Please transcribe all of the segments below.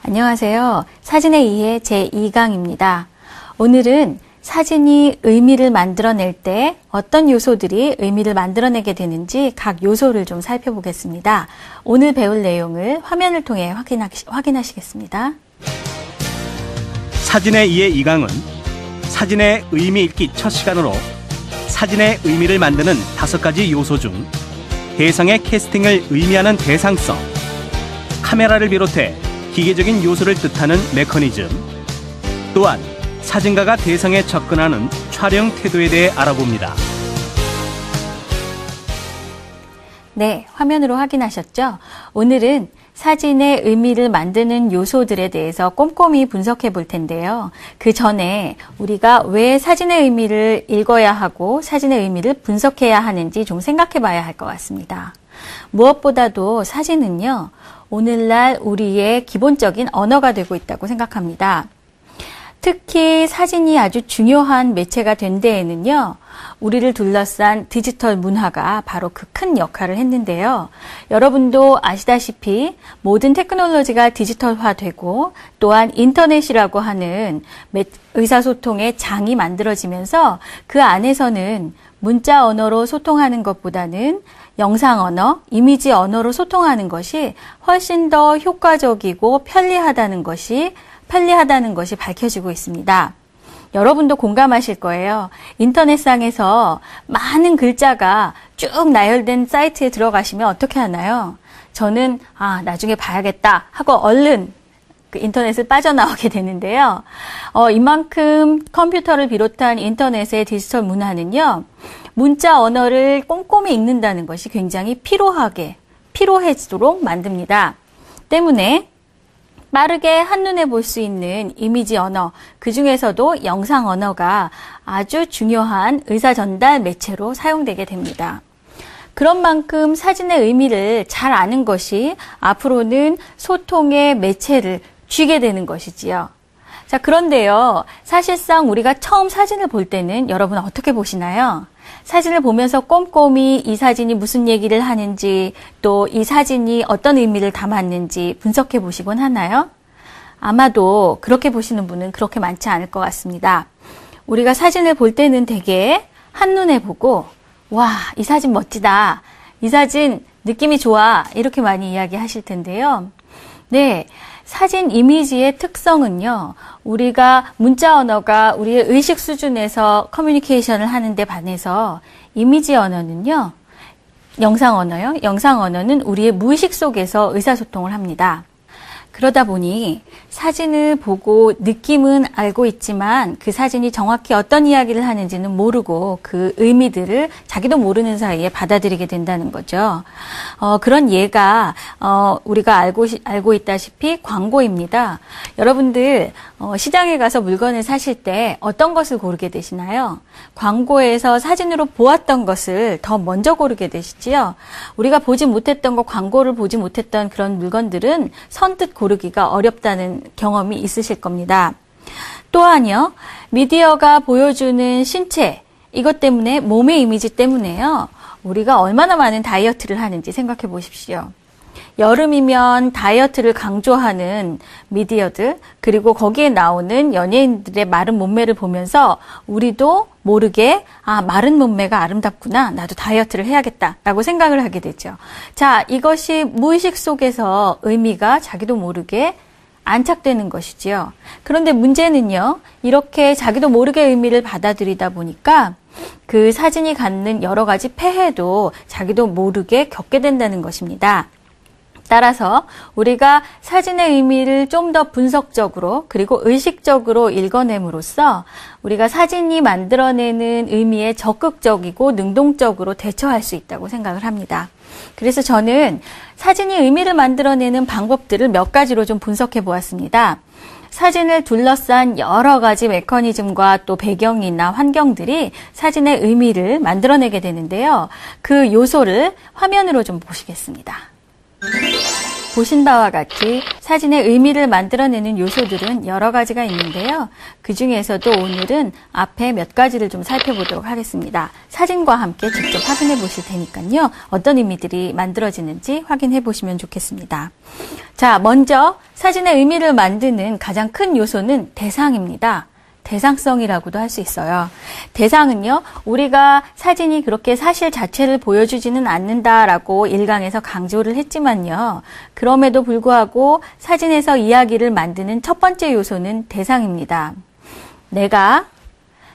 안녕하세요. 사진의 이해 제2강입니다. 오늘은 사진이 의미를 만들어낼 때 어떤 요소들이 의미를 만들어내게 되는지 각 요소를 좀 살펴보겠습니다. 오늘 배울 내용을 화면을 통해 확인하시겠습니다. 사진의 이해 2강은 사진의 의미 읽기 첫 시간으로 사진의 의미를 만드는 5가지 요소 중 대상의 캐스팅을 의미하는 대상성, 카메라를 비롯해 기계적인 요소를 뜻하는 메커니즘, 또한 사진가가 대상에 접근하는 촬영 태도에 대해 알아봅니다. 네, 화면으로 확인하셨죠? 오늘은 사진의 의미를 만드는 요소들에 대해서 꼼꼼히 분석해 볼 텐데요. 그 전에 우리가 왜 사진의 의미를 읽어야 하고 사진의 의미를 분석해야 하는지 좀 생각해 봐야 할 것 같습니다. 무엇보다도 사진은요, 오늘날 우리의 기본적인 언어가 되고 있다고 생각합니다. 특히 사진이 아주 중요한 매체가 된 데에는요, 우리를 둘러싼 디지털 문화가 바로 그 큰 역할을 했는데요. 여러분도 아시다시피 모든 테크놀로지가 디지털화되고 또한 인터넷이라고 하는 의사소통의 장이 만들어지면서 그 안에서는 문자 언어로 소통하는 것보다는 영상 언어, 이미지 언어로 소통하는 것이 훨씬 더 효과적이고 편리하다는 것이 밝혀지고 있습니다. 여러분도 공감하실 거예요. 인터넷상에서 많은 글자가 쭉 나열된 사이트에 들어가시면 어떻게 하나요? 저는 나중에 봐야겠다 하고 얼른 그 인터넷을 빠져나오게 되는데요. 이만큼 컴퓨터를 비롯한 인터넷의 디지털 문화는요, 문자 언어를 꼼꼼히 읽는다는 것이 굉장히 피로해지도록 만듭니다. 때문에 빠르게 한눈에 볼 수 있는 이미지 언어, 그 중에서도 영상 언어가 아주 중요한 의사전달 매체로 사용되게 됩니다. 그런 만큼 사진의 의미를 잘 아는 것이 앞으로는 소통의 매체를 쥐게 되는 것이지요. 자, 그런데요, 사실상 우리가 처음 사진을 볼 때는 여러분 어떻게 보시나요? 사진을 보면서 꼼꼼히 이 사진이 무슨 얘기를 하는지, 또 이 사진이 어떤 의미를 담았는지 분석해 보시곤 하나요? 아마도 그렇게 보시는 분은 그렇게 많지 않을 것 같습니다. 우리가 사진을 볼 때는 되게 한눈에 보고, 와, 이 사진 멋지다, 이 사진 느낌이 좋아, 이렇게 많이 이야기하실 텐데요. 네, 사진 이미지의 특성은요, 우리가 문자 언어가 우리의 의식 수준에서 커뮤니케이션을 하는데 반해서 이미지 언어는요, 영상 언어는 우리의 무의식 속에서 의사소통을 합니다. 그러다 보니 사진을 보고 느낌은 알고 있지만 그 사진이 정확히 어떤 이야기를 하는지는 모르고 그 의미들을 자기도 모르는 사이에 받아들이게 된다는 거죠. 그런 예가 우리가 알고 있다시피 광고입니다. 여러분들 시장에 가서 물건을 사실 때 어떤 것을 고르게 되시나요? 광고에서 사진으로 보았던 것을 더 먼저 고르게 되시지요. 우리가 보지 못했던 것, 광고를 보지 못했던 그런 물건들은 선뜻 고르기가 어렵다는 경험이 있으실 겁니다. 또한요, 미디어가 보여주는 신체, 이것 때문에, 몸의 이미지 때문에요, 우리가 얼마나 많은 다이어트를 하는지 생각해 보십시오. 여름이면 다이어트를 강조하는 미디어들, 그리고 거기에 나오는 연예인들의 마른 몸매를 보면서 우리도 모르게 마른 몸매가 아름답구나, 나도 다이어트를 해야겠다라고 생각을 하게 되죠. 자, 이것이 무의식 속에서 의미가 자기도 모르게 안착되는 것이지요. 그런데 문제는요, 이렇게 자기도 모르게 의미를 받아들이다 보니까 그 사진이 갖는 여러 가지 폐해도 자기도 모르게 겪게 된다는 것입니다. 따라서 우리가 사진의 의미를 좀 더 분석적으로 그리고 의식적으로 읽어냄으로써 우리가 사진이 만들어내는 의미에 적극적이고 능동적으로 대처할 수 있다고 생각을 합니다. 그래서 저는 사진이 의미를 만들어내는 방법들을 몇 가지로 좀 분석해 보았습니다. 사진을 둘러싼 여러 가지 메커니즘과 또 배경이나 환경들이 사진의 의미를 만들어내게 되는데요. 그 요소를 화면으로 좀 보시겠습니다. 보신 바와 같이 사진의 의미를 만들어내는 요소들은 여러 가지가 있는데요. 그 중에서도 오늘은 앞에 몇 가지를 좀 살펴보도록 하겠습니다. 사진과 함께 직접 확인해 보실 테니까요. 어떤 의미들이 만들어지는지 확인해 보시면 좋겠습니다. 자, 먼저 사진의 의미를 만드는 가장 큰 요소는 대상입니다. 대상성이라고도 할 수 있어요. 대상은요, 우리가 사진이 그렇게 사실 자체를 보여주지는 않는다라고 1강에서 강조를 했지만요. 그럼에도 불구하고 사진에서 이야기를 만드는 첫 번째 요소는 대상입니다. 내가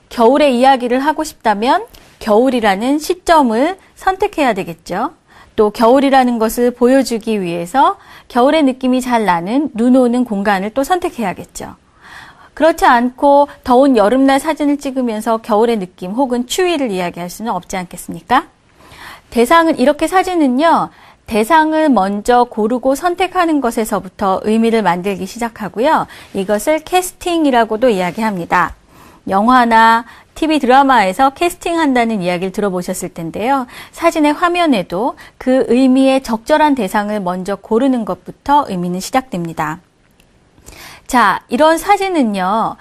겨울의 이야기를 하고 싶다면 겨울이라는 시점을 선택해야 되겠죠. 또 겨울이라는 것을 보여주기 위해서 겨울의 느낌이 잘 나는 눈 오는 공간을 또 선택해야겠죠. 그렇지 않고 더운 여름날 사진을 찍으면서 겨울의 느낌 혹은 추위를 이야기할 수는 없지 않겠습니까? 대상은 이렇게 사진은요. 대상을 먼저 고르고 선택하는 것에서부터 의미를 만들기 시작하고요. 이것을 캐스팅이라고도 이야기합니다. 영화나 TV 드라마에서 캐스팅한다는 이야기를 들어보셨을 텐데요. 사진의 화면에도 그 의미에 적절한 대상을 먼저 고르는 것부터 의미는 시작됩니다. 자, 이런 사진은요,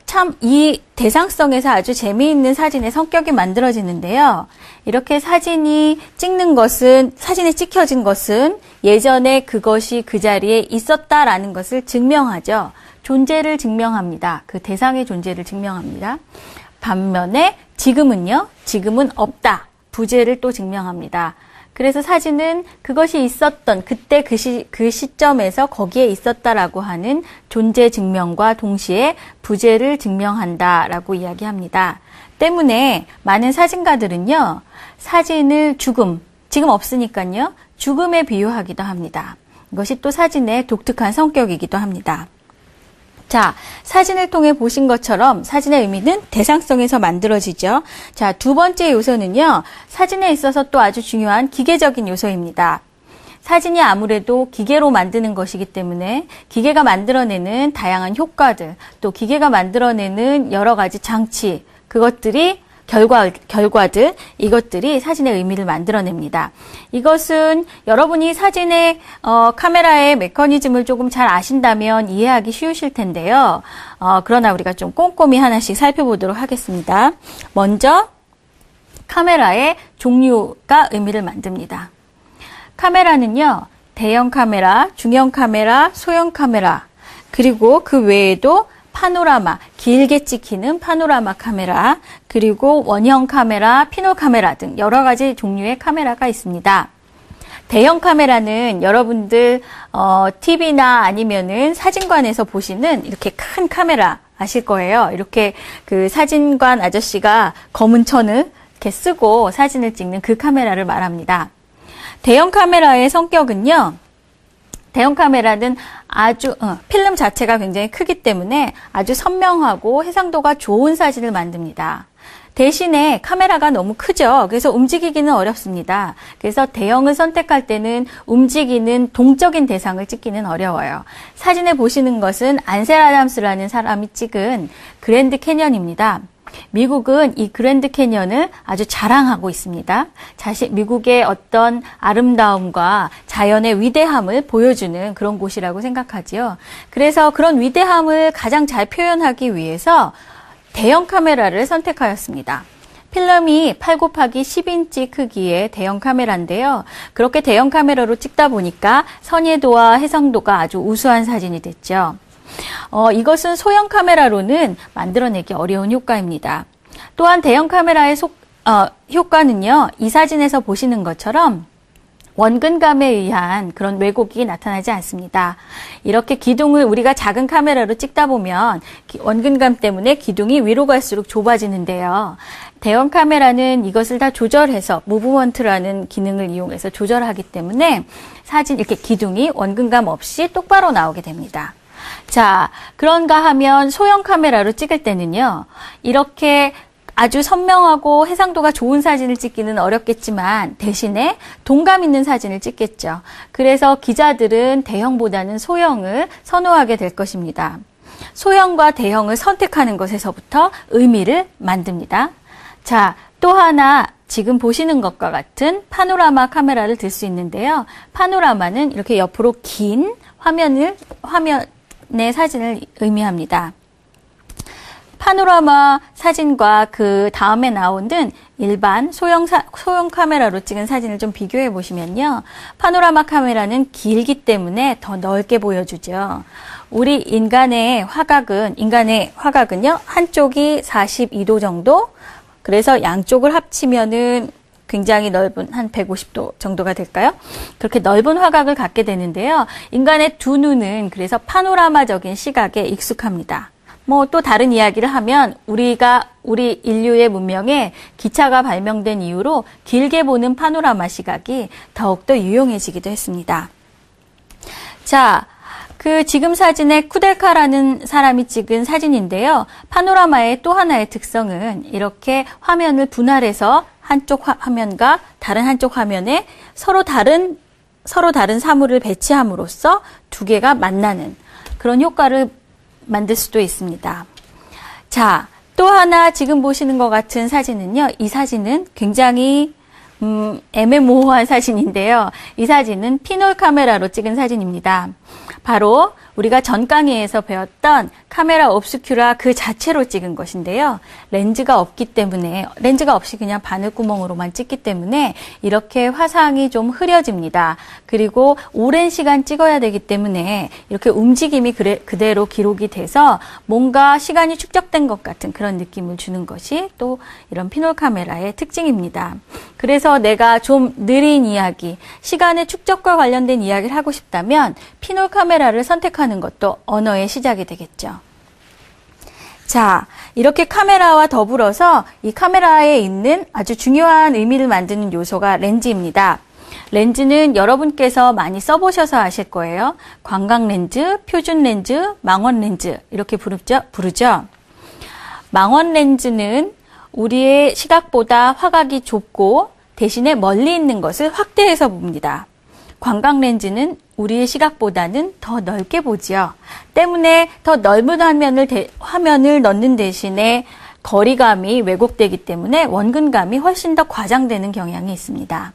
참 이 대상성에서 아주 재미있는 사진의 성격이 만들어지는데요. 이렇게 사진이 찍는 것은, 사진에 찍혀진 것은 예전에 그것이 그 자리에 있었다라는 것을 증명하죠. 존재를 증명합니다. 그 대상의 존재를 증명합니다. 반면에 지금은요, 지금은 없다. 부재를 또 증명합니다. 그래서 사진은 그것이 있었던 그때 그 시점에서 거기에 있었다라고 하는 존재 증명과 동시에 부재를 증명한다라고 이야기합니다. 때문에 많은 사진가들은요, 사진을 지금 없으니까요, 죽음에 비유하기도 합니다. 이것이 또 사진의 독특한 성격이기도 합니다. 자, 사진을 통해 보신 것처럼 사진의 의미는 대상성에서 만들어지죠. 자, 두 번째 요소는요, 사진에 있어서 또 아주 중요한 기계적인 요소입니다. 사진이 아무래도 기계로 만드는 것이기 때문에 기계가 만들어내는 다양한 효과들, 또 기계가 만들어내는 여러 가지 장치, 그것들이 결과들, 이것들이 사진의 의미를 만들어냅니다. 이것은 여러분이 사진의 카메라의 메커니즘을 조금 잘 아신다면 이해하기 쉬우실 텐데요. 그러나 우리가 좀 꼼꼼히 하나씩 살펴보도록 하겠습니다. 먼저 카메라의 종류가 의미를 만듭니다. 카메라는요, 대형 카메라, 중형 카메라, 소형 카메라, 그리고 그 외에도 파노라마, 길게 찍히는 파노라마 카메라, 그리고 원형 카메라, 피노 카메라 등 여러 가지 종류의 카메라가 있습니다. 대형 카메라는 여러분들 TV나 아니면은 사진관에서 보시는 이렇게 큰 카메라 아실 거예요. 이렇게 그 사진관 아저씨가 검은 천을 이렇게 쓰고 사진을 찍는 그 카메라를 말합니다. 대형 카메라의 성격은요, 대형 카메라는 아주 필름 자체가 굉장히 크기 때문에 아주 선명하고 해상도가 좋은 사진을 만듭니다. 대신에 카메라가 너무 크죠. 그래서 움직이기는 어렵습니다. 그래서 대형을 선택할 때는 움직이는 동적인 대상을 찍기는 어려워요. 사진에 보시는 것은 안셀 아담스라는 사람이 찍은 그랜드 캐년입니다. 미국은 이 그랜드 캐년을 아주 자랑하고 있습니다. 미국의 어떤 아름다움과 자연의 위대함을 보여주는 그런 곳이라고 생각하지요. 그래서 그런 위대함을 가장 잘 표현하기 위해서 대형 카메라를 선택하였습니다. 필름이 8x10인치 크기의 대형 카메라인데요. 그렇게 대형 카메라로 찍다 보니까 선예도와 해상도가 아주 우수한 사진이 됐죠. 이것은 소형 카메라로는 만들어내기 어려운 효과입니다. 또한 대형 카메라의 효과는요, 이 사진에서 보시는 것처럼 원근감에 의한 그런 왜곡이 나타나지 않습니다. 이렇게 기둥을 우리가 작은 카메라로 찍다 보면 원근감 때문에 기둥이 위로 갈수록 좁아지는데요. 대형 카메라는 이것을 다 조절해서 무브먼트라는 기능을 이용해서 조절하기 때문에 사진 이렇게 기둥이 원근감 없이 똑바로 나오게 됩니다. 자, 그런가 하면 소형 카메라로 찍을 때는요, 이렇게 아주 선명하고 해상도가 좋은 사진을 찍기는 어렵겠지만 대신에 동감 있는 사진을 찍겠죠. 그래서 기자들은 대형보다는 소형을 선호하게 될 것입니다. 소형과 대형을 선택하는 것에서부터 의미를 만듭니다. 자, 또 하나 지금 보시는 것과 같은 파노라마 카메라를 들 수 있는데요. 파노라마는 이렇게 옆으로 긴 화면의 사진을 의미합니다. 파노라마 사진과 그 다음에 나오는 일반 소형 카메라로 찍은 사진을 좀 비교해 보시면요. 파노라마 카메라는 길기 때문에 더 넓게 보여주죠. 우리 인간의 화각은요, 한쪽이 42도 정도, 그래서 양쪽을 합치면은 굉장히 넓은 한 150도 정도가 될까요? 그렇게 넓은 화각을 갖게 되는데요. 인간의 두 눈은 그래서 파노라마적인 시각에 익숙합니다. 또 다른 이야기를 하면 우리 인류의 문명에 기차가 발명된 이후로 길게 보는 파노라마 시각이 더욱더 유용해지기도 했습니다. 자, 지금 사진의 쿠델카라는 사람이 찍은 사진인데요. 파노라마의 또 하나의 특성은 이렇게 화면을 분할해서 한쪽 화면과 다른 한쪽 화면에 서로 다른 사물을 배치함으로써 두 개가 만나는 그런 효과를 만들 수도 있습니다. 자, 또 하나 지금 보시는 것 같은 사진은요. 이 사진은 굉장히 애매모호한 사진인데요. 이 사진은 피놀 카메라로 찍은 사진입니다. 바로 우리가 전 강의에서 배웠던 카메라 옵스큐라 그 자체로 찍은 것인데요. 렌즈가 없이 그냥 바늘구멍으로만 찍기 때문에 이렇게 화상이 좀 흐려집니다. 그리고 오랜 시간 찍어야 되기 때문에 이렇게 움직임이 그대로 기록이 돼서 뭔가 시간이 축적된 것 같은 그런 느낌을 주는 것이 또 이런 피놀 카메라의 특징입니다. 그래서 내가 좀 느린 이야기, 시간의 축적과 관련된 이야기를 하고 싶다면 피놀 카메라를 선택하는 것도 언어의 시작이 되겠죠. 자, 이렇게 카메라와 더불어서 이 카메라에 있는 아주 중요한 의미를 만드는 요소가 렌즈입니다. 렌즈는 여러분께서 많이 써보셔서 아실 거예요. 광각 렌즈, 표준 렌즈, 망원 렌즈 이렇게 부르죠. 망원 렌즈는 우리의 시각보다 화각이 좁고 대신에 멀리 있는 것을 확대해서 봅니다. 광각 렌즈는 우리의 시각보다는 더 넓게 보지요. 때문에 더 넓은 화면을 넣는 대신에 거리감이 왜곡되기 때문에 원근감이 훨씬 더 과장되는 경향이 있습니다.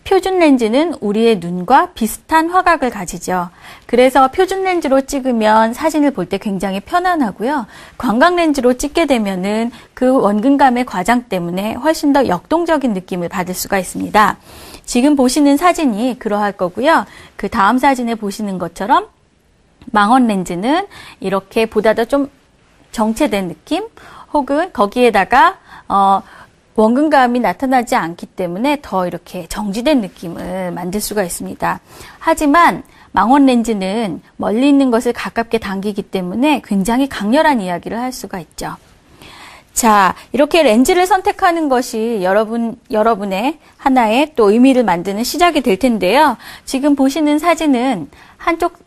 표준 렌즈는 우리의 눈과 비슷한 화각을 가지죠. 그래서 표준 렌즈로 찍으면 사진을 볼 때 굉장히 편안하고요. 광각 렌즈로 찍게 되면은 그 원근감의 과장 때문에 훨씬 더 역동적인 느낌을 받을 수가 있습니다. 지금 보시는 사진이 그러할 거고요. 그 다음 사진에 보시는 것처럼 망원 렌즈는 이렇게 보다 더 좀 정체된 느낌 혹은 거기에다가 원근감이 나타나지 않기 때문에 더 이렇게 정지된 느낌을 만들 수가 있습니다. 하지만 망원 렌즈는 멀리 있는 것을 가깝게 당기기 때문에 굉장히 강렬한 이야기를 할 수가 있죠. 자, 이렇게 렌즈를 선택하는 것이 여러분의 하나의 또 의미를 만드는 시작이 될 텐데요. 지금 보시는 사진은 한쪽,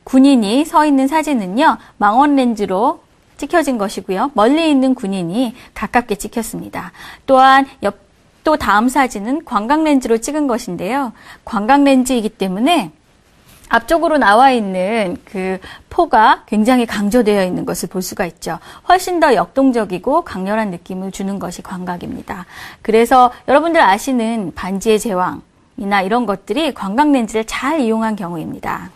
군인이 서 있는 사진은요, 망원 렌즈로 찍혀진 것이고요. 멀리 있는 군인이 가깝게 찍혔습니다. 또한 또 다음 사진은 광각 렌즈로 찍은 것인데요. 광각 렌즈이기 때문에 앞쪽으로 나와 있는 그 포가 굉장히 강조되어 있는 것을 볼 수가 있죠. 훨씬 더 역동적이고 강렬한 느낌을 주는 것이 광각입니다. 그래서 여러분들 아시는 반지의 제왕이나 이런 것들이 광각 렌즈를 잘 이용한 경우입니다.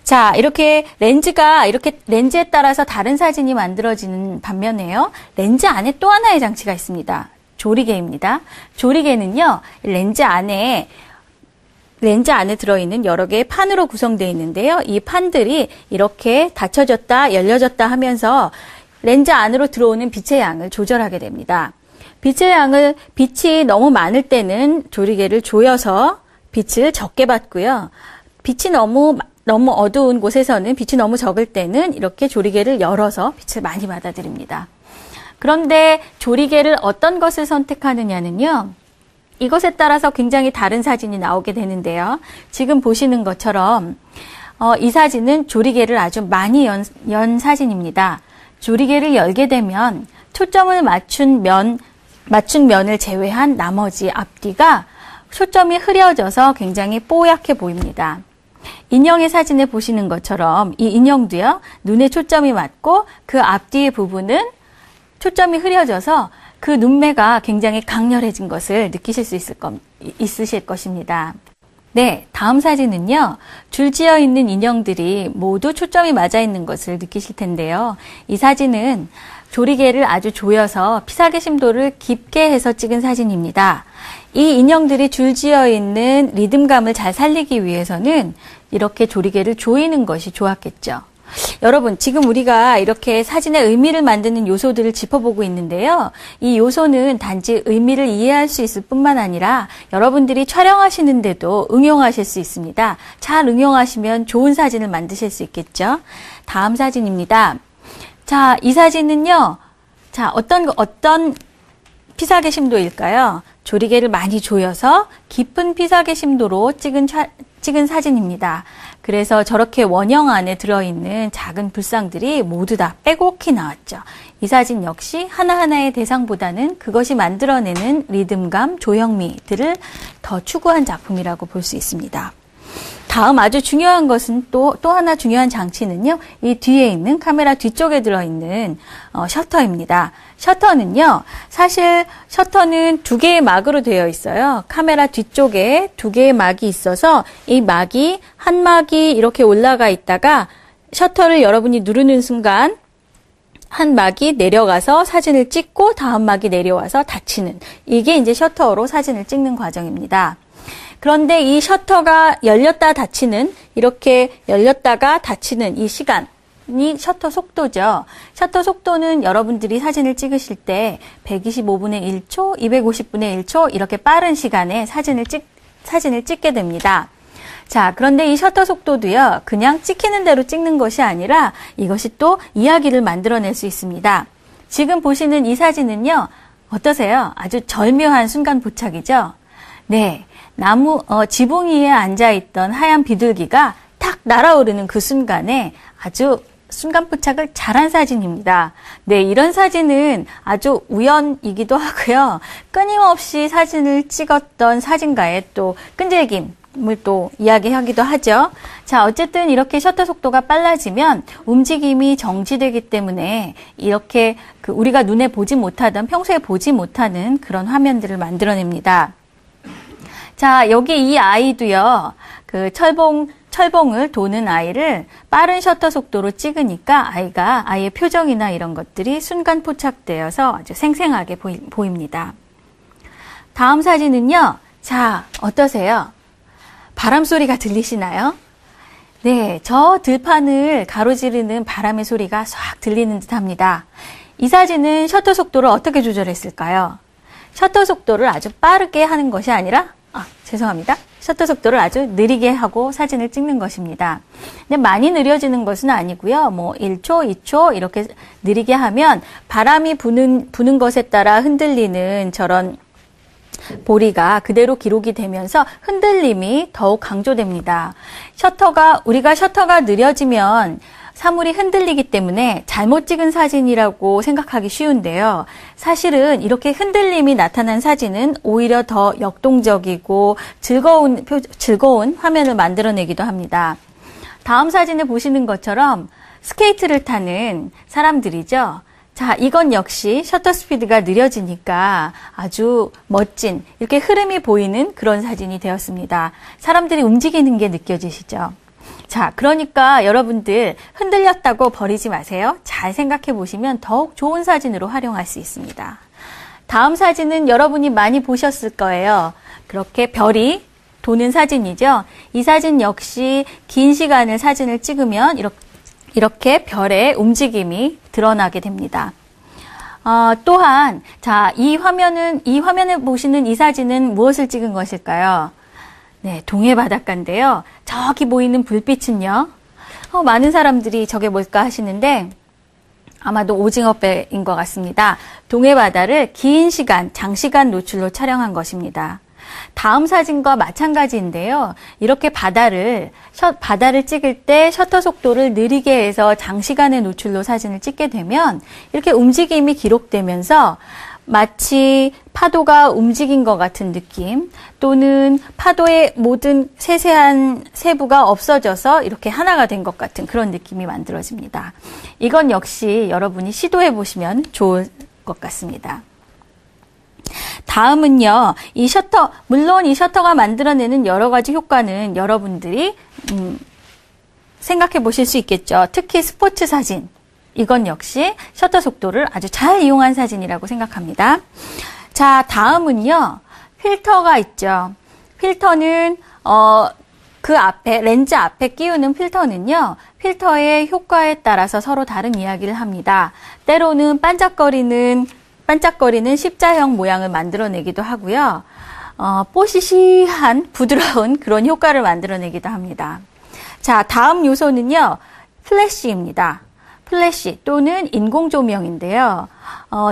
자, 이렇게 렌즈에 따라서 다른 사진이 만들어지는 반면에요. 렌즈 안에 또 하나의 장치가 있습니다. 조리개입니다. 조리개는요, 렌즈 안에 들어있는 여러 개의 판으로 구성되어 있는데요. 이 판들이 이렇게 닫혀졌다, 열려졌다 하면서 렌즈 안으로 들어오는 빛의 양을 조절하게 됩니다. 빛이 너무 많을 때는 조리개를 조여서 빛을 적게 받고요. 빛이 너무 어두운 곳에서는 빛이 너무 적을 때는 이렇게 조리개를 열어서 빛을 많이 받아들입니다. 그런데 조리개를 어떤 것을 선택하느냐는요. 이것에 따라서 굉장히 다른 사진이 나오게 되는데요. 지금 보시는 것처럼 이 사진은 조리개를 아주 많이 연 사진입니다. 조리개를 열게 되면 초점을 맞춘 면을 제외한 나머지 앞뒤가 초점이 흐려져서 굉장히 뽀얗게 보입니다. 인형의 사진에 보시는 것처럼 이 인형도요. 눈에 초점이 맞고 그 앞뒤의 부분은 초점이 흐려져서 그 눈매가 굉장히 강렬해진 것을 느끼실 수 있으실 것입니다. 네, 다음 사진은요. 줄지어 있는 인형들이 모두 초점이 맞아 있는 것을 느끼실 텐데요. 이 사진은 조리개를 아주 조여서 피사계 심도를 깊게 해서 찍은 사진입니다. 이 인형들이 줄지어 있는 리듬감을 잘 살리기 위해서는 이렇게 조리개를 조이는 것이 좋았겠죠. 여러분, 지금 우리가 이렇게 사진의 의미를 만드는 요소들을 짚어보고 있는데요. 이 요소는 단지 의미를 이해할 수 있을 뿐만 아니라 여러분들이 촬영하시는데도 응용하실 수 있습니다. 잘 응용하시면 좋은 사진을 만드실 수 있겠죠. 다음 사진입니다. 자, 이 사진은요. 자, 어떤 피사계 심도일까요? 조리개를 많이 조여서 깊은 피사계 심도로 찍은 사진입니다. 그래서 저렇게 원형 안에 들어있는 작은 불상들이 모두 다 빼곡히 나왔죠. 이 사진 역시 하나하나의 대상보다는 그것이 만들어내는 리듬감, 조형미들을 더 추구한 작품이라고 볼 수 있습니다. 다음 아주 중요한 것은 또 하나 중요한 장치는요. 이 뒤에 있는 카메라 뒤쪽에 들어있는 셔터입니다. 셔터는요. 사실 셔터는 두 개의 막으로 되어 있어요. 카메라 뒤쪽에 두 개의 막이 있어서 이 막이 한 막이 이렇게 올라가 있다가 셔터를 여러분이 누르는 순간 한 막이 내려가서 사진을 찍고 다음 막이 내려와서 닫히는 이게 이제 셔터로 사진을 찍는 과정입니다. 그런데 이 셔터가 열렸다 닫히는 이렇게 열렸다가 닫히는 이 시간이 셔터 속도죠. 셔터 속도는 여러분들이 사진을 찍으실 때 125분의 1초, 250분의 1초 이렇게 빠른 시간에 사진을 찍게 됩니다. 자, 그런데 이 셔터 속도도요. 그냥 찍히는 대로 찍는 것이 아니라 이것이 또 이야기를 만들어낼 수 있습니다. 지금 보시는 이 사진은요. 어떠세요? 아주 절묘한 순간 포착이죠? 네. 지붕 위에 앉아있던 하얀 비둘기가 탁 날아오르는 그 순간에 아주 순간 포착을 잘한 사진입니다. 네, 이런 사진은 아주 우연이기도 하고요. 끊임없이 사진을 찍었던 사진가의 또 끈질김을 또 이야기하기도 하죠. 자, 어쨌든 이렇게 셔터 속도가 빨라지면 움직임이 정지되기 때문에 이렇게 우리가 눈에 보지 못하던 평소에 보지 못하는 그런 화면들을 만들어냅니다. 자, 여기 이 아이도요, 철봉을 도는 아이를 빠른 셔터 속도로 찍으니까 아이의 표정이나 이런 것들이 순간 포착되어서 아주 생생하게 보입니다. 다음 사진은요, 자, 어떠세요? 바람 소리가 들리시나요? 네, 저 들판을 가로지르는 바람의 소리가 싹 들리는 듯 합니다. 이 사진은 셔터 속도를 어떻게 조절했을까요? 셔터 속도를 아주 빠르게 하는 것이 아니라 죄송합니다. 셔터 속도를 아주 느리게 하고 사진을 찍는 것입니다. 근데 많이 느려지는 것은 아니고요. 1초, 2초 이렇게 느리게 하면 바람이 부는 것에 따라 흔들리는 저런 보리가 그대로 기록이 되면서 흔들림이 더욱 강조됩니다. 우리가 셔터가 느려지면 사물이 흔들리기 때문에 잘못 찍은 사진이라고 생각하기 쉬운데요. 사실은 이렇게 흔들림이 나타난 사진은 오히려 더 역동적이고 즐거운 화면을 만들어내기도 합니다. 다음 사진을 보시는 것처럼 스케이트를 타는 사람들이죠. 자, 이건 역시 셔터 스피드가 느려지니까 아주 멋진 이렇게 흐름이 보이는 그런 사진이 되었습니다. 사람들이 움직이는 게 느껴지시죠? 자, 그러니까 여러분들 흔들렸다고 버리지 마세요. 잘 생각해 보시면 더욱 좋은 사진으로 활용할 수 있습니다. 다음 사진은 여러분이 많이 보셨을 거예요. 그렇게 별이 도는 사진이죠. 이 사진 역시 긴 시간을 사진을 찍으면 이렇게 별의 움직임이 드러나게 됩니다. 또한 자, 이 화면에 보시는 이 사진은 무엇을 찍은 것일까요? 네, 동해 바닷가인데요. 저기 보이는 불빛은요. 많은 사람들이 저게 뭘까 하시는데 아마도 오징어배인 것 같습니다. 동해 바다를 긴 시간, 장시간 노출로 촬영한 것입니다. 다음 사진과 마찬가지인데요. 이렇게 바다를 찍을 때 셔터 속도를 느리게 해서 장시간의 노출로 사진을 찍게 되면 이렇게 움직임이 기록되면서 마치 파도가 움직인 것 같은 느낌 또는 파도의 모든 세세한 세부가 없어져서 이렇게 하나가 된 것 같은 그런 느낌이 만들어집니다. 이건 역시 여러분이 시도해 보시면 좋을 것 같습니다. 다음은요, 이 셔터, 물론 이 셔터가 만들어내는 여러 가지 효과는 여러분들이 생각해 보실 수 있겠죠. 특히 스포츠 사진. 이건 역시 셔터 속도를 아주 잘 이용한 사진이라고 생각합니다. 자, 다음은요, 필터가 있죠. 필터는, 그 앞에, 렌즈 앞에 끼우는 필터는요, 필터의 효과에 따라서 서로 다른 이야기를 합니다. 때로는 반짝거리는 십자형 모양을 만들어내기도 하고요. 뽀시시한 부드러운 그런 효과를 만들어내기도 합니다. 자, 다음 요소는요, 플래시입니다. 플래시 또는 인공조명인데요.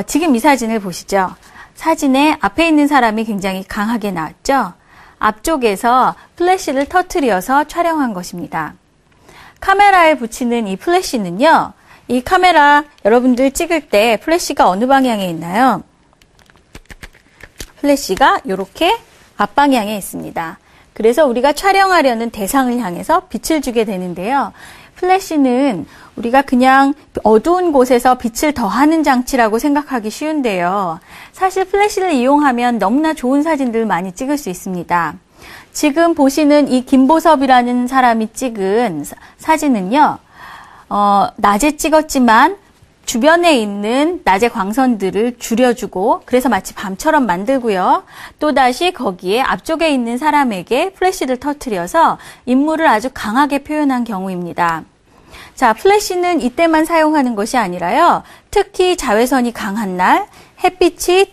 지금 이 사진을 보시죠. 사진에 앞에 있는 사람이 굉장히 강하게 나왔죠. 앞쪽에서 플래시를 터트려서 촬영한 것입니다. 카메라에 붙이는 이 플래시는요, 이 카메라 여러분들 찍을 때 플래시가 어느 방향에 있나요? 플래시가 이렇게 앞방향에 있습니다. 그래서 우리가 촬영하려는 대상을 향해서 빛을 주게 되는데요. 플래시는 우리가 그냥 어두운 곳에서 빛을 더하는 장치라고 생각하기 쉬운데요. 사실 플래시를 이용하면 너무나 좋은 사진들 많이 찍을 수 있습니다. 지금 보시는 이 김보섭이라는 사람이 찍은 사진은요, 낮에 찍었지만 주변에 있는 낮의 광선들을 줄여주고 그래서 마치 밤처럼 만들고요. 또다시 거기에 앞쪽에 있는 사람에게 플래시를 터뜨려서 인물을 아주 강하게 표현한 경우입니다. 자, 플래시는 이때만 사용하는 것이 아니라요. 특히 자외선이 강한 날, 햇빛이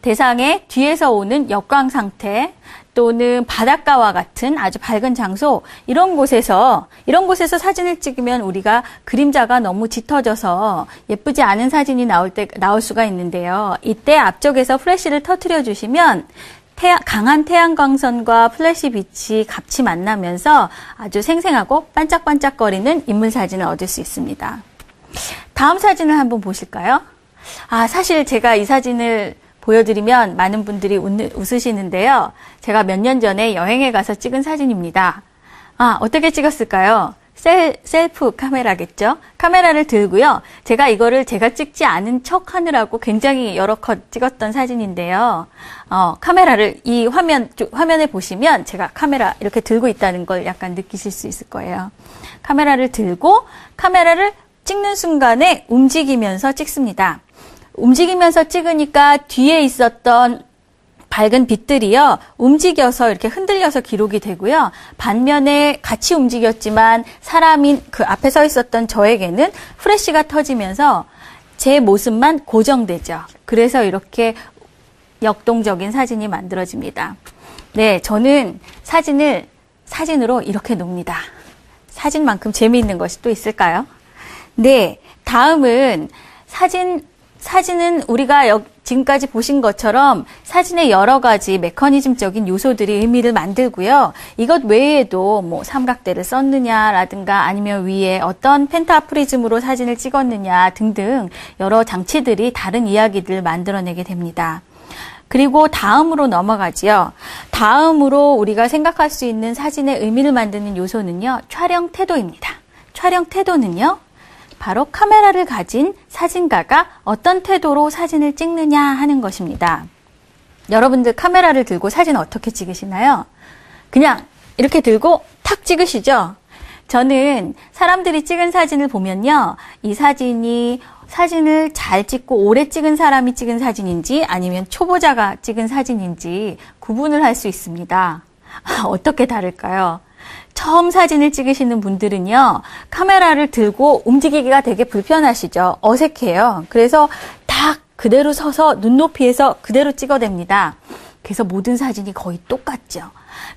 대상의 뒤에서 오는 역광 상태 또는 바닷가와 같은 아주 밝은 장소, 이런 곳에서 사진을 찍으면 우리가 그림자가 너무 짙어져서 예쁘지 않은 사진이 나올 수가 있는데요. 이때 앞쪽에서 플래시를 터뜨려 주시면 강한 태양광선과 플래시 빛이 같이 만나면서 아주 생생하고 반짝반짝거리는 인물 사진을 얻을 수 있습니다. 다음 사진을 한번 보실까요? 사실 제가 이 사진을 보여드리면 많은 분들이 웃으시는데요. 제가 몇 년 전에 여행에 가서 찍은 사진입니다. 어떻게 찍었을까요? 셀프 카메라겠죠? 카메라를 들고요. 제가 찍지 않은 척 하느라고 굉장히 여러 컷 찍었던 사진인데요. 카메라를 이 화면에 보시면 제가 카메라 이렇게 들고 있다는 걸 약간 느끼실 수 있을 거예요. 카메라를 들고 카메라를 찍는 순간에 움직이면서 찍습니다. 움직이면서 찍으니까 뒤에 있었던 밝은 빛들이요, 움직여서 이렇게 흔들려서 기록이 되고요. 반면에 같이 움직였지만 사람인 그 앞에 서 있었던 저에게는 플래시가 터지면서 제 모습만 고정되죠. 그래서 이렇게 역동적인 사진이 만들어집니다. 네, 저는 사진으로 이렇게 놉니다. 사진만큼 재미있는 것이 또 있을까요? 네, 다음은 사진은 우리가 지금까지 보신 것처럼 사진의 여러 가지 메커니즘적인 요소들이 의미를 만들고요. 이것 외에도 삼각대를 썼느냐라든가 아니면 위에 어떤 펜타프리즘으로 사진을 찍었느냐 등등 여러 장치들이 다른 이야기들을 만들어내게 됩니다. 그리고 다음으로 넘어가지요. 다음으로 우리가 생각할 수 있는 사진의 의미를 만드는 요소는요, 촬영 태도입니다. 촬영 태도는요, 바로 카메라를 가진 사진가가 어떤 태도로 사진을 찍느냐 하는 것입니다. 여러분들 카메라를 들고 사진 어떻게 찍으시나요? 그냥 이렇게 들고 탁 찍으시죠? 저는 사람들이 찍은 사진을 보면요, 이 사진을 잘 찍고 오래 찍은 사람이 찍은 사진인지 아니면 초보자가 찍은 사진인지 구분을 할 수 있습니다. 어떻게 다를까요? 처음 사진을 찍으시는 분들은요, 카메라를 들고 움직이기가 되게 불편하시죠. 어색해요. 그래서 딱 그대로 서서 눈높이에서 그대로 찍어댑니다. 그래서 모든 사진이 거의 똑같죠.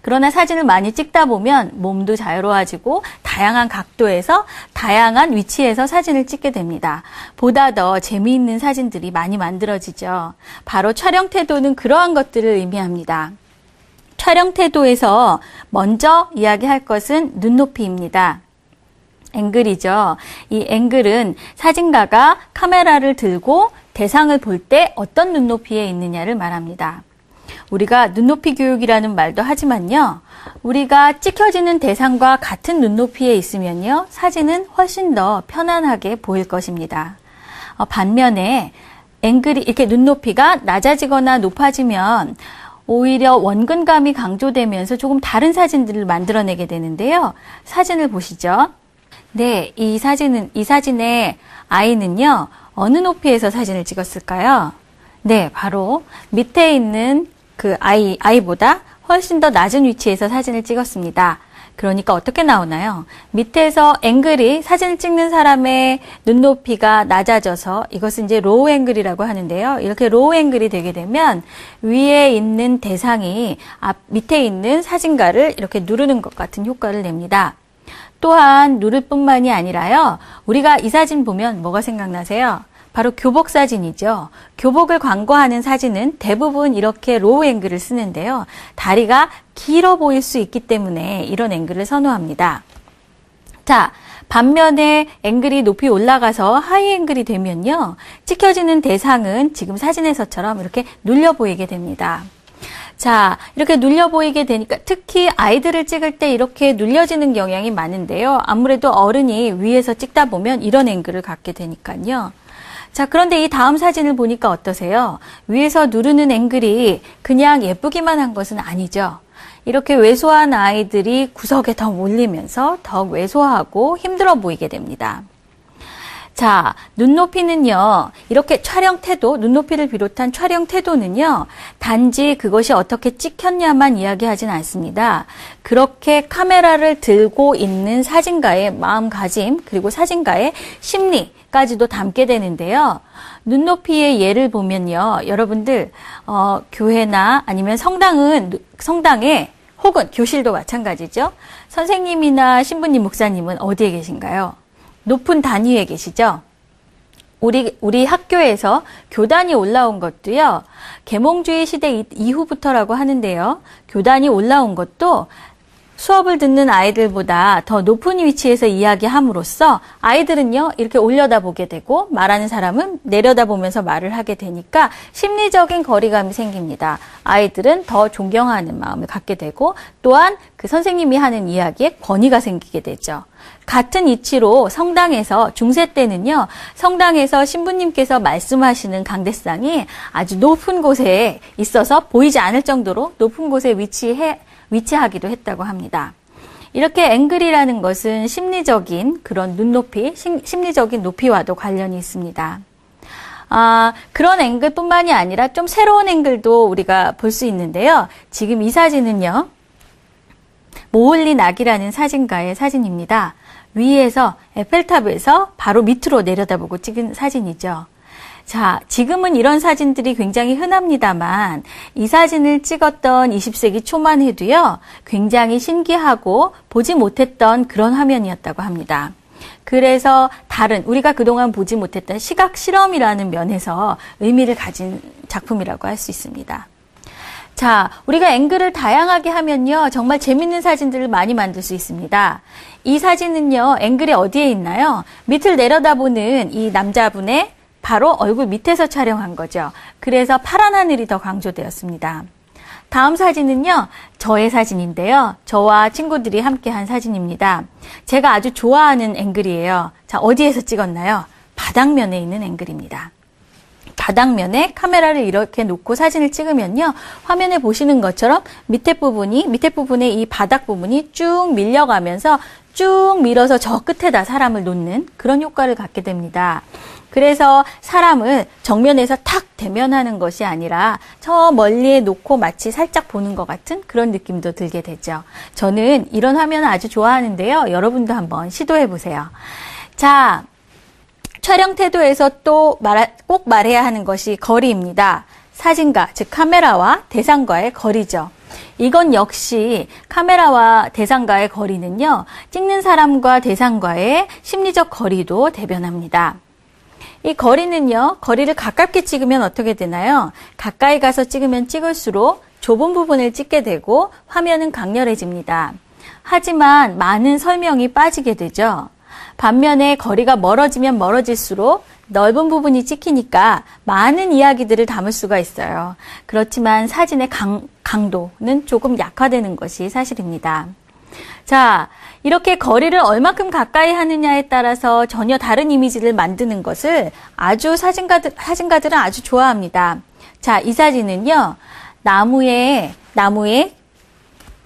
그러나 사진을 많이 찍다 보면 몸도 자유로워지고 다양한 각도에서 다양한 위치에서 사진을 찍게 됩니다. 보다 더 재미있는 사진들이 많이 만들어지죠. 바로 촬영 태도는 그러한 것들을 의미합니다. 촬영 태도에서 먼저 이야기할 것은 눈높이입니다. 앵글이죠. 이 앵글은 사진가가 카메라를 들고 대상을 볼 때 어떤 눈높이에 있느냐를 말합니다. 우리가 눈높이 교육이라는 말도 하지만요, 우리가 찍혀지는 대상과 같은 눈높이에 있으면요, 사진은 훨씬 더 편안하게 보일 것입니다. 반면에 앵글이 이렇게 눈높이가 낮아지거나 높아지면 오히려 원근감이 강조되면서 조금 다른 사진들을 만들어내게 되는데요. 사진을 보시죠. 네, 이 사진의 아이는요, 어느 높이에서 사진을 찍었을까요? 네, 바로 밑에 있는 그 아이보다 훨씬 더 낮은 위치에서 사진을 찍었습니다. 그러니까 어떻게 나오나요? 밑에서 앵글이 사진을 찍는 사람의 눈높이가 낮아져서 이것은 이제 로우 앵글이라고 하는데요. 이렇게 로우 앵글이 되게 되면 위에 있는 대상이 밑에 있는 사진가를 이렇게 누르는 것 같은 효과를 냅니다. 또한 누를 뿐만이 아니라요. 우리가 이 사진 보면 뭐가 생각나세요? 바로 교복 사진이죠. 교복을 광고하는 사진은 대부분 이렇게 로우 앵글을 쓰는데요. 다리가 길어 보일 수 있기 때문에 이런 앵글을 선호합니다. 자, 반면에 앵글이 높이 올라가서 하이 앵글이 되면요. 찍혀지는 대상은 지금 사진에서처럼 이렇게 눌려 보이게 됩니다. 자, 이렇게 눌려 보이게 되니까 특히 아이들을 찍을 때 이렇게 눌려지는 경향이 많은데요. 아무래도 어른이 위에서 찍다 보면 이런 앵글을 갖게 되니까요. 자, 그런데 이 다음 사진을 보니까 어떠세요? 위에서 누르는 앵글이 그냥 예쁘기만 한 것은 아니죠. 이렇게 왜소한 아이들이 구석에 더 몰리면서 더욱 왜소하고 힘들어 보이게 됩니다. 자, 눈높이는요, 이렇게 촬영 태도, 눈높이를 비롯한 촬영 태도는요, 단지 그것이 어떻게 찍혔냐만 이야기하진 않습니다. 그렇게 카메라를 들고 있는 사진가의 마음가짐, 그리고 사진가의 심리까지도 담게 되는데요. 눈높이의 예를 보면요, 여러분들, 교회나 아니면 성당에 혹은 교실도 마찬가지죠. 선생님이나 신부님, 목사님은 어디에 계신가요? 높은 단위에 계시죠? 우리 학교에서 교단이 올라온 것도요, 계몽주의 시대 이후부터라고 하는데요, 교단이 올라온 것도 수업을 듣는 아이들보다 더 높은 위치에서 이야기함으로써 아이들은요, 이렇게 올려다보게 되고 말하는 사람은 내려다보면서 말을 하게 되니까 심리적인 거리감이 생깁니다. 아이들은 더 존경하는 마음을 갖게 되고 또한 그 선생님이 하는 이야기에 권위가 생기게 되죠. 같은 이치로 성당에서 중세 때는요, 성당에서 신부님께서 말씀하시는 강대상이 아주 높은 곳에 있어서 보이지 않을 정도로 높은 곳에 위치하기도 했다고 합니다. 이렇게 앵글이라는 것은 심리적인 그런 눈높이, 심리적인 높이와도 관련이 있습니다. 그런 앵글뿐만이 아니라 좀 새로운 앵글도 우리가 볼 수 있는데요. 지금 이 사진은요, 모홀리 낙이라는 사진가의 사진입니다. 위에서 에펠탑에서 바로 밑으로 내려다보고 찍은 사진이죠. 자, 지금은 이런 사진들이 굉장히 흔합니다만 이 사진을 찍었던 20세기 초만 해도요, 굉장히 신기하고 보지 못했던 그런 화면이었다고 합니다. 그래서 우리가 그동안 보지 못했던 시각 실험이라는 면에서 의미를 가진 작품이라고 할 수 있습니다. 자, 우리가 앵글을 다양하게 하면요, 정말 재밌는 사진들을 많이 만들 수 있습니다. 이 사진은요, 앵글이 어디에 있나요? 밑을 내려다보는 이 남자분의 바로 얼굴 밑에서 촬영한 거죠. 그래서 파란 하늘이 더 강조되었습니다. 다음 사진은요, 저의 사진인데요. 저와 친구들이 함께한 사진입니다. 제가 아주 좋아하는 앵글이에요. 자, 어디에서 찍었나요? 바닥면에 있는 앵글입니다. 바닥면에 카메라를 이렇게 놓고 사진을 찍으면요, 화면에 보시는 것처럼 밑에 부분에 이 바닥 부분이 쭉 밀려가면서 쭉 밀어서 저 끝에다 사람을 놓는 그런 효과를 갖게 됩니다. 그래서 사람을 정면에서 탁 대면하는 것이 아니라 저 멀리에 놓고 마치 살짝 보는 것 같은 그런 느낌도 들게 되죠. 저는 이런 화면을 아주 좋아하는데요. 여러분도 한번 시도해 보세요. 자, 촬영 태도에서 또 꼭 말해야 하는 것이 거리입니다. 사진가, 즉 카메라와 대상과의 거리죠. 이건 역시 카메라와 대상과의 거리는요, 찍는 사람과 대상과의 심리적 거리도 대변합니다. 이 거리는요, 거리를 가깝게 찍으면 어떻게 되나요? 가까이 가서 찍으면 찍을수록 좁은 부분을 찍게 되고 화면은 강렬해집니다. 하지만 많은 설명이 빠지게 되죠. 반면에 거리가 멀어지면 멀어질수록 넓은 부분이 찍히니까 많은 이야기들을 담을 수가 있어요. 그렇지만 사진의 강도는 조금 약화되는 것이 사실입니다. 자, 이렇게 거리를 얼마큼 가까이 하느냐에 따라서 전혀 다른 이미지를 만드는 것을 아주 사진가들은 아주 좋아합니다. 자, 이 사진은요, 나무의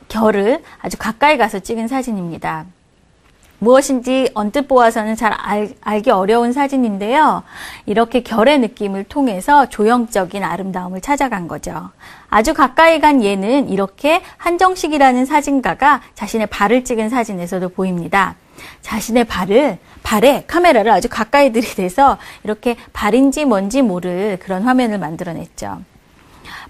결을 아주 가까이 가서 찍은 사진입니다. 무엇인지 언뜻 보아서는 잘 알기 어려운 사진인데요. 이렇게 결의 느낌을 통해서 조형적인 아름다움을 찾아간 거죠. 아주 가까이 간 얘는 이렇게 한정식이라는 사진가가 자신의 발을 찍은 사진에서도 보입니다. 자신의 발에 카메라를 아주 가까이 들이대서 이렇게 발인지 뭔지 모를 그런 화면을 만들어냈죠.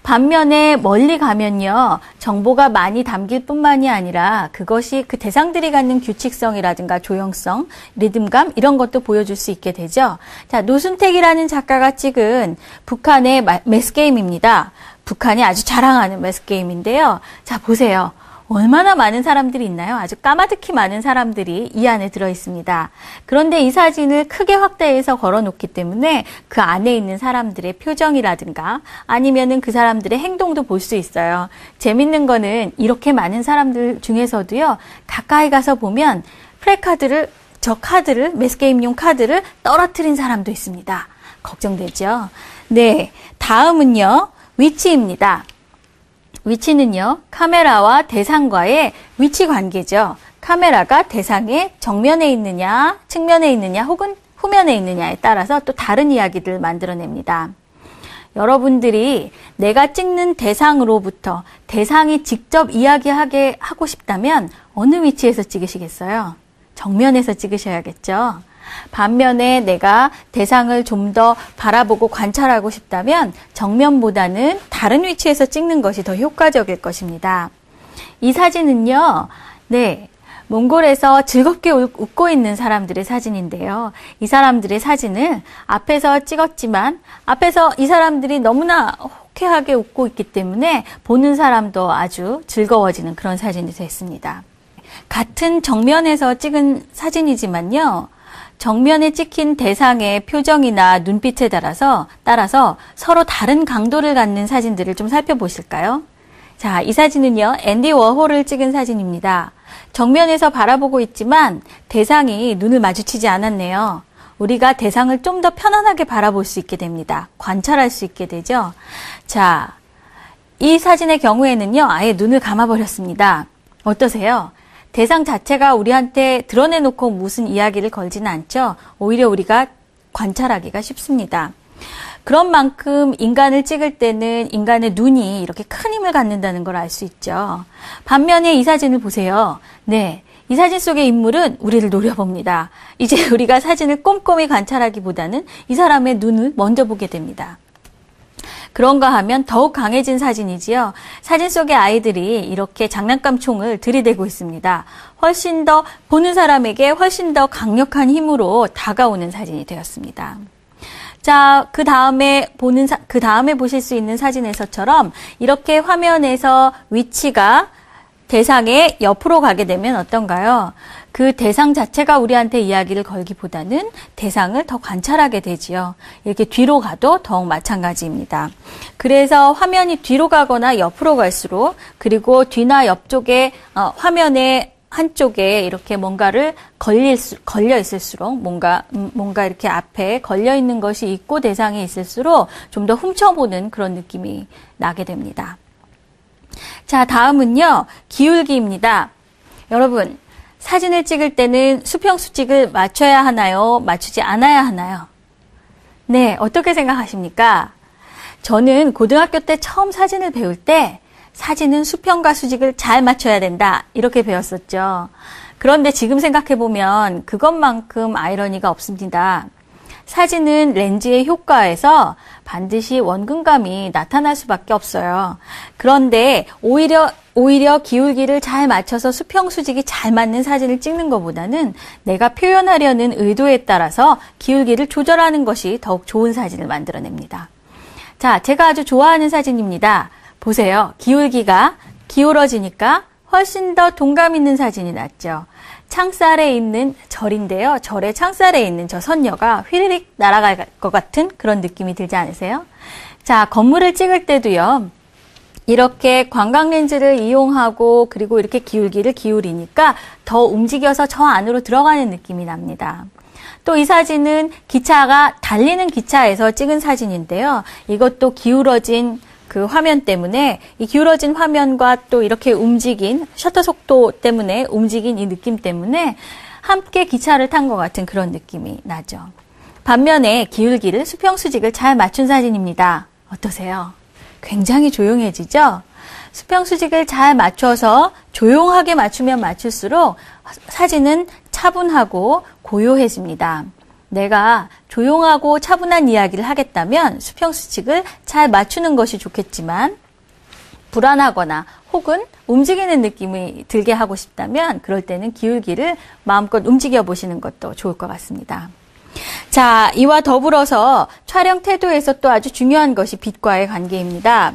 반면에 멀리 가면요, 정보가 많이 담길 뿐만이 아니라 그것이 그 대상들이 갖는 규칙성이라든가 조형성, 리듬감 이런 것도 보여줄 수 있게 되죠. 자, 노순택이라는 작가가 찍은 북한의 매스게임입니다. 북한이 아주 자랑하는 매스게임인데요. 자, 보세요. 얼마나 많은 사람들이 있나요? 아주 까마득히 많은 사람들이 이 안에 들어 있습니다. 그런데 이 사진을 크게 확대해서 걸어놓기 때문에 그 안에 있는 사람들의 표정이라든가 아니면은 그 사람들의 행동도 볼 수 있어요. 재밌는 거는 이렇게 많은 사람들 중에서도요, 가까이 가서 보면 매스게임용 카드를 떨어뜨린 사람도 있습니다. 걱정되죠? 네, 다음은요, 위치입니다. 위치는요, 카메라와 대상과의 위치 관계죠. 카메라가 대상의 정면에 있느냐, 측면에 있느냐, 혹은 후면에 있느냐에 따라서 또 다른 이야기들을 만들어냅니다. 여러분들이 내가 찍는 대상으로부터 대상이 직접 이야기하게 하고 싶다면 어느 위치에서 찍으시겠어요? 정면에서 찍으셔야겠죠. 반면에 내가 대상을 좀 더 바라보고 관찰하고 싶다면 정면보다는 다른 위치에서 찍는 것이 더 효과적일 것입니다. 이 사진은요, 네, 몽골에서 즐겁게 웃고 있는 사람들의 사진인데요. 이 사람들의 사진을 앞에서 찍었지만 앞에서 이 사람들이 너무나 호쾌하게 웃고 있기 때문에 보는 사람도 아주 즐거워지는 그런 사진이 됐습니다. 같은 정면에서 찍은 사진이지만요, 정면에 찍힌 대상의 표정이나 눈빛에 따라서 서로 다른 강도를 갖는 사진들을 좀 살펴보실까요? 자, 이 사진은요, 앤디 워홀을 찍은 사진입니다. 정면에서 바라보고 있지만 대상이 눈을 마주치지 않았네요. 우리가 대상을 좀 더 편안하게 바라볼 수 있게 됩니다. 관찰할 수 있게 되죠. 자, 이 사진의 경우에는요, 아예 눈을 감아버렸습니다. 어떠세요? 대상 자체가 우리한테 드러내놓고 무슨 이야기를 걸지는 않죠. 오히려 우리가 관찰하기가 쉽습니다. 그런 만큼 인간을 찍을 때는 인간의 눈이 이렇게 큰 힘을 갖는다는 걸 알 수 있죠. 반면에 이 사진을 보세요. 네, 이 사진 속의 인물은 우리를 노려봅니다. 이제 우리가 사진을 꼼꼼히 관찰하기보다는 이 사람의 눈을 먼저 보게 됩니다. 그런가 하면 더욱 강해진 사진이지요. 사진 속의 아이들이 이렇게 장난감 총을 들이대고 있습니다. 훨씬 더 보는 사람에게 훨씬 더 강력한 힘으로 다가오는 사진이 되었습니다. 자, 그 다음에 보실 수 있는 사진에서처럼 이렇게 화면에서 위치가 대상의 옆으로 가게 되면 어떤가요? 그 대상 자체가 우리한테 이야기를 걸기보다는 대상을 더 관찰하게 되지요. 이렇게 뒤로 가도 더욱 마찬가지입니다. 그래서 화면이 뒤로 가거나 옆으로 갈수록, 그리고 뒤나 옆쪽에 화면의 한쪽에 이렇게 뭔가를 걸려 있을수록, 뭔가 이렇게 앞에 걸려 있는 것이 있고 대상이 있을수록 좀 더 훔쳐보는 그런 느낌이 나게 됩니다. 자, 다음은요, 기울기입니다. 여러분, 사진을 찍을 때는 수평 수직을 맞춰야 하나요? 맞추지 않아야 하나요? 네, 어떻게 생각하십니까? 저는 고등학교 때 처음 사진을 배울 때 사진은 수평과 수직을 잘 맞춰야 된다, 이렇게 배웠었죠. 그런데 지금 생각해보면 그것만큼 아이러니가 없습니다. 사진은 렌즈의 효과에서 반드시 원근감이 나타날 수밖에 없어요. 그런데 오히려 기울기를 잘 맞춰서 수평 수직이 잘 맞는 사진을 찍는 것보다는 내가 표현하려는 의도에 따라서 기울기를 조절하는 것이 더욱 좋은 사진을 만들어냅니다. 자, 제가 아주 좋아하는 사진입니다. 보세요. 기울기가 기울어지니까 훨씬 더 동감 있는 사진이 났죠. 창살에 있는 절인데요. 절의 창살에 있는 저 선녀가 휘리릭 날아갈 것 같은 그런 느낌이 들지 않으세요? 자, 건물을 찍을 때도요, 이렇게 관광렌즈를 이용하고 그리고 이렇게 기울기를 기울이니까 더 움직여서 저 안으로 들어가는 느낌이 납니다. 또 이 사진은 기차가 달리는 기차에서 찍은 사진인데요. 이것도 기울어진 그 화면 때문에 이 기울어진 화면과 또 이렇게 움직인 셔터 속도 때문에 움직인 이 느낌 때문에 함께 기차를 탄 것 같은 그런 느낌이 나죠. 반면에 기울기를 수평수직을 잘 맞춘 사진입니다. 어떠세요? 굉장히 조용해지죠? 수평수직을 잘 맞춰서 조용하게 맞추면 맞출수록 사진은 차분하고 고요해집니다. 내가 조용하고 차분한 이야기를 하겠다면 수평수직을 잘 맞추는 것이 좋겠지만 불안하거나 혹은 움직이는 느낌이 들게 하고 싶다면 그럴 때는 기울기를 마음껏 움직여 보시는 것도 좋을 것 같습니다. 자, 이와 더불어서 촬영 태도에서 또 아주 중요한 것이 빛과의 관계입니다.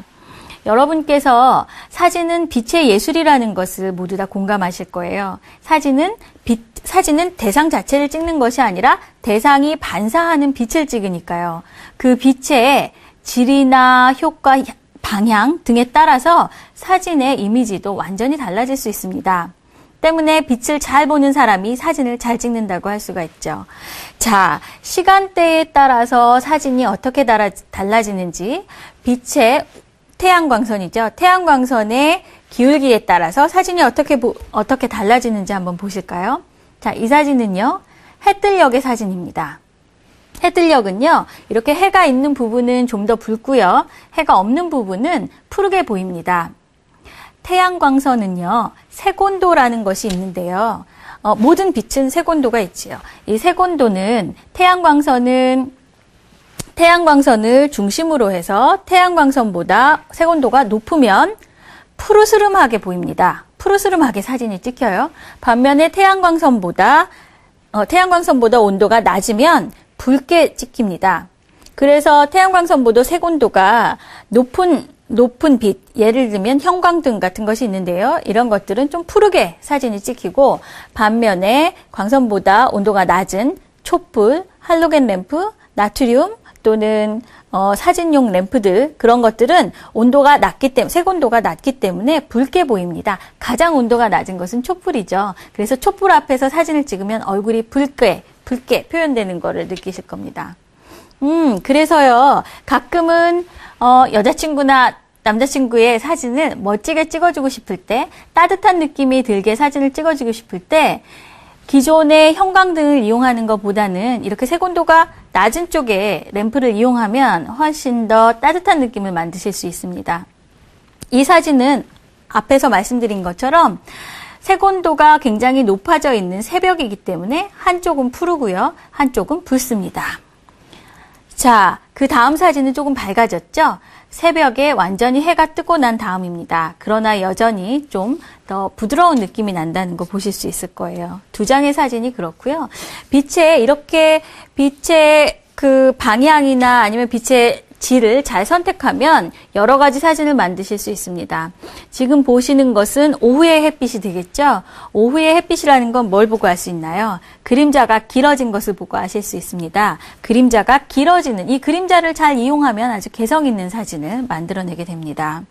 여러분께서 사진은 빛의 예술이라는 것을 모두 다 공감하실 거예요. 사진은 대상 자체를 찍는 것이 아니라 대상이 반사하는 빛을 찍으니까요. 그 빛의 질이나 효과, 방향 등에 따라서 사진의 이미지도 완전히 달라질 수 있습니다. 때문에 빛을 잘 보는 사람이 사진을 잘 찍는다고 할 수가 있죠. 자, 시간대에 따라서 사진이 어떻게 달라지는지 빛의 태양광선이죠. 태양광선의 기울기에 따라서 사진이 어떻게 달라지는지 한번 보실까요? 자, 이 사진은요. 해뜰녘의 사진입니다. 해뜰녘은요. 이렇게 해가 있는 부분은 좀 더 붉고요. 해가 없는 부분은 푸르게 보입니다. 태양광선은요. 색온도라는 것이 있는데요. 모든 빛은 색온도가 있지요. 이 색온도는 태양광선을 중심으로 해서 태양광선보다 색온도가 높으면 푸르스름하게 보입니다. 푸르스름하게 사진이 찍혀요. 반면에 태양광선보다 온도가 낮으면 붉게 찍힙니다. 그래서 태양광선보다 색온도가 높은 빛, 예를 들면 형광등 같은 것이 있는데요. 이런 것들은 좀 푸르게 사진이 찍히고 반면에 광선보다 온도가 낮은 촛불, 할로겐 램프, 나트륨 또는 사진용 램프들 그런 것들은 온도가 낮기 때문에 색온도가 낮기 때문에 붉게 보입니다. 가장 온도가 낮은 것은 촛불이죠. 그래서 촛불 앞에서 사진을 찍으면 얼굴이 붉게 표현되는 거를 느끼실 겁니다. 그래서요. 가끔은 여자친구나 남자친구의 사진을 멋지게 찍어주고 싶을 때, 따뜻한 느낌이 들게 사진을 찍어주고 싶을 때 기존의 형광등을 이용하는 것보다는 이렇게 색온도가 낮은 쪽에 램프를 이용하면 훨씬 더 따뜻한 느낌을 만드실 수 있습니다. 이 사진은 앞에서 말씀드린 것처럼 색온도가 굉장히 높아져 있는 새벽이기 때문에 한쪽은 푸르고요. 한쪽은 붉습니다. 자, 그 다음 사진은 조금 밝아졌죠? 새벽에 완전히 해가 뜨고 난 다음입니다. 그러나 여전히 좀 더 부드러운 느낌이 난다는 거 보실 수 있을 거예요. 두 장의 사진이 그렇고요. 빛의 그 방향이나 아니면 빛의 질을 잘 선택하면 여러 가지 사진을 만드실 수 있습니다. 지금 보시는 것은 오후의 햇빛이 되겠죠? 오후의 햇빛이라는 건 뭘 보고 알 수 있나요? 그림자가 길어진 것을 보고 아실 수 있습니다. 그림자가 길어지는 이 그림자를 잘 이용하면 아주 개성 있는 사진을 만들어내게 됩니다.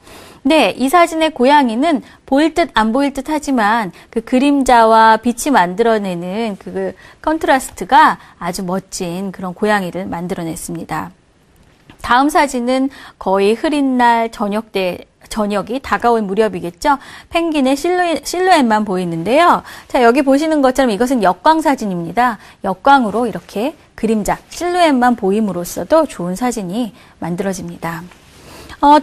네, 이 사진의 고양이는 보일 듯 안 보일 듯 하지만 그 그림자와 빛이 만들어내는 그 컨트라스트가 아주 멋진 그런 고양이를 만들어냈습니다. 다음 사진은 거의 흐린 날 저녁이 다가올 무렵이겠죠. 펭귄의 실루엣만 보이는데요. 자, 여기 보시는 것처럼 이것은 역광 사진입니다. 역광으로 이렇게 그림자, 실루엣만 보임으로써도 좋은 사진이 만들어집니다.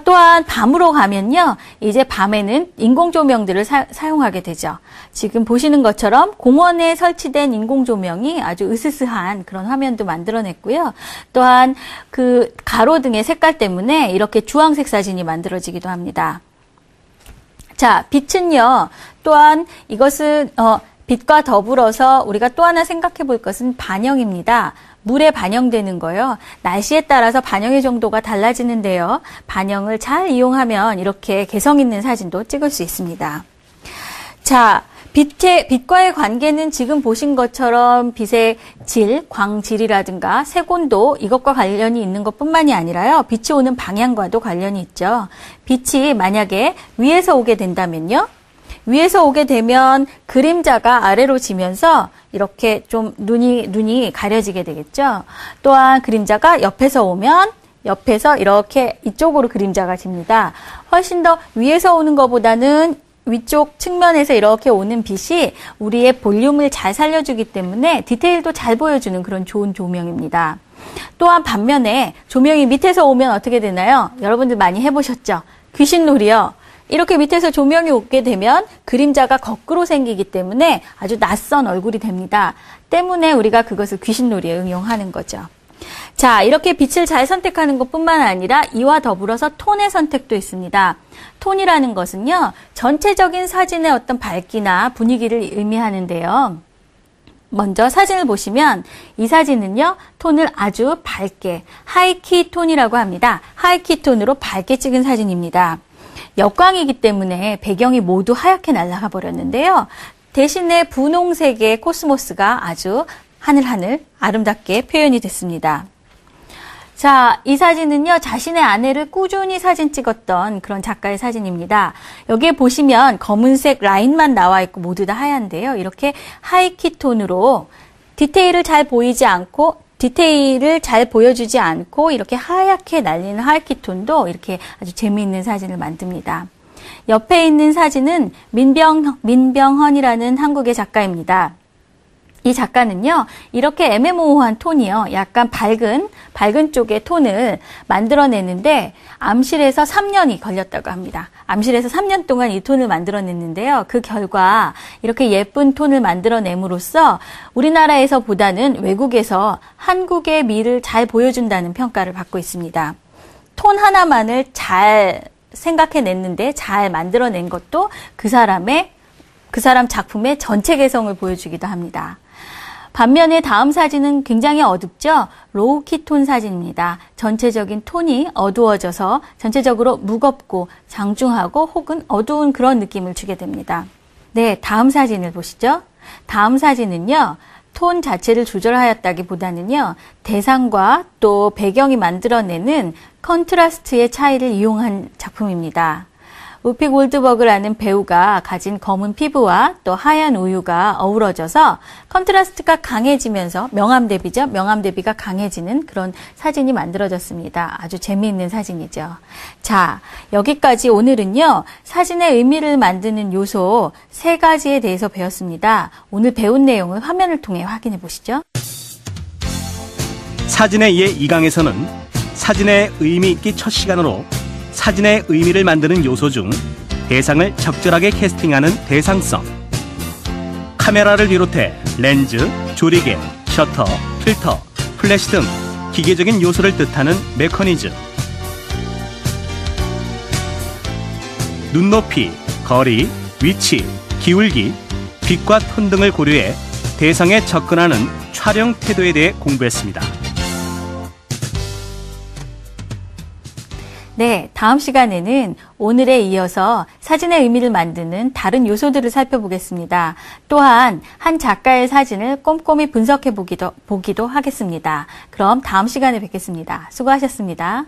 또한 밤으로 가면요. 이제 밤에는 인공조명들을 사용하게 되죠. 지금 보시는 것처럼 공원에 설치된 인공조명이 아주 으스스한 그런 화면도 만들어냈고요. 또한 그 가로등의 색깔 때문에 이렇게 주황색 사진이 만들어지기도 합니다. 자, 빛은요. 또한 이것은 빛과 더불어서 우리가 또 하나 생각해 볼 것은 반영입니다. 물에 반영되는 거요. 날씨에 따라서 반영의 정도가 달라지는데요. 반영을 잘 이용하면 이렇게 개성 있는 사진도 찍을 수 있습니다. 자, 빛과의 관계는 지금 보신 것처럼 빛의 질, 광질이라든가 색온도 이것과 관련이 있는 것뿐만이 아니라요. 빛이 오는 방향과도 관련이 있죠. 빛이 만약에 위에서 오게 된다면요. 위에서 오게 되면 그림자가 아래로 지면서 이렇게 좀 눈이 가려지게 되겠죠. 또한 그림자가 옆에서 오면 옆에서 이렇게 이쪽으로 그림자가 집니다. 훨씬 더 위에서 오는 것보다는 위쪽 측면에서 이렇게 오는 빛이 우리의 볼륨을 잘 살려주기 때문에 디테일도 잘 보여주는 그런 좋은 조명입니다. 또한 반면에 조명이 밑에서 오면 어떻게 되나요? 여러분들 많이 해보셨죠? 귀신놀이요. 이렇게 밑에서 조명이 오게 되면 그림자가 거꾸로 생기기 때문에 아주 낯선 얼굴이 됩니다. 때문에 우리가 그것을 귀신놀이에 응용하는 거죠. 자, 이렇게 빛을 잘 선택하는 것뿐만 아니라 이와 더불어서 톤의 선택도 있습니다. 톤이라는 것은요, 전체적인 사진의 어떤 밝기나 분위기를 의미하는데요. 먼저 사진을 보시면 이 사진은요, 톤을 아주 밝게, 하이키 톤이라고 합니다. 하이키 톤으로 밝게 찍은 사진입니다. 역광이기 때문에 배경이 모두 하얗게 날아가 버렸는데요. 대신에 분홍색의 코스모스가 아주 하늘하늘 아름답게 표현이 됐습니다. 자, 이 사진은요, 자신의 아내를 꾸준히 사진 찍었던 그런 작가의 사진입니다. 여기에 보시면 검은색 라인만 나와 있고 모두 다 하얀데요. 이렇게 하이키 톤으로 디테일을 잘 보여주지 않고 이렇게 하얗게 날리는 하이키 톤도 이렇게 아주 재미있는 사진을 만듭니다. 옆에 있는 사진은 민병헌이라는 한국의 작가입니다. 이 작가는요, 이렇게 애매모호한 톤이요, 약간 밝은 쪽의 톤을 만들어내는데 암실에서 3년이 걸렸다고 합니다. 암실에서 3년 동안 이 톤을 만들어냈는데요. 그 결과 이렇게 예쁜 톤을 만들어냄으로써 우리나라에서보다는 외국에서 한국의 미를 잘 보여준다는 평가를 받고 있습니다. 톤 하나만을 잘 생각해냈는데 잘 만들어낸 것도 그 사람 작품의 전체 개성을 보여주기도 합니다. 반면에 다음 사진은 굉장히 어둡죠? 로우키 톤 사진입니다. 전체적인 톤이 어두워져서 전체적으로 무겁고 장중하고 혹은 어두운 그런 느낌을 주게 됩니다. 네, 다음 사진을 보시죠. 다음 사진은요, 톤 자체를 조절하였다기보다는요, 대상과 또 배경이 만들어내는 컨트라스트의 차이를 이용한 작품입니다. 우피 골드버그라는 배우가 가진 검은 피부와 또 하얀 우유가 어우러져서 컨트라스트가 강해지면서 명암 대비가 강해지는 그런 사진이 만들어졌습니다. 아주 재미있는 사진이죠. 자, 여기까지 오늘은요, 사진의 의미를 만드는 요소 3가지에 대해서 배웠습니다. 오늘 배운 내용을 화면을 통해 확인해 보시죠. 사진의 예 2강에서는 사진의 의미 있기 첫 시간으로 사진의 의미를 만드는 요소 중 대상을 적절하게 캐스팅하는 대상성, 카메라를 비롯해 렌즈, 조리개, 셔터, 필터, 플래시 등 기계적인 요소를 뜻하는 메커니즘, 눈높이, 거리, 위치, 기울기, 빛과 톤 등을 고려해 대상에 접근하는 촬영 태도에 대해 공부했습니다. 네, 다음 시간에는 오늘에 이어서 사진의 의미를 만드는 다른 요소들을 살펴보겠습니다. 또한 한 작가의 사진을 꼼꼼히 분석해 보기도 하겠습니다. 그럼 다음 시간에 뵙겠습니다. 수고하셨습니다.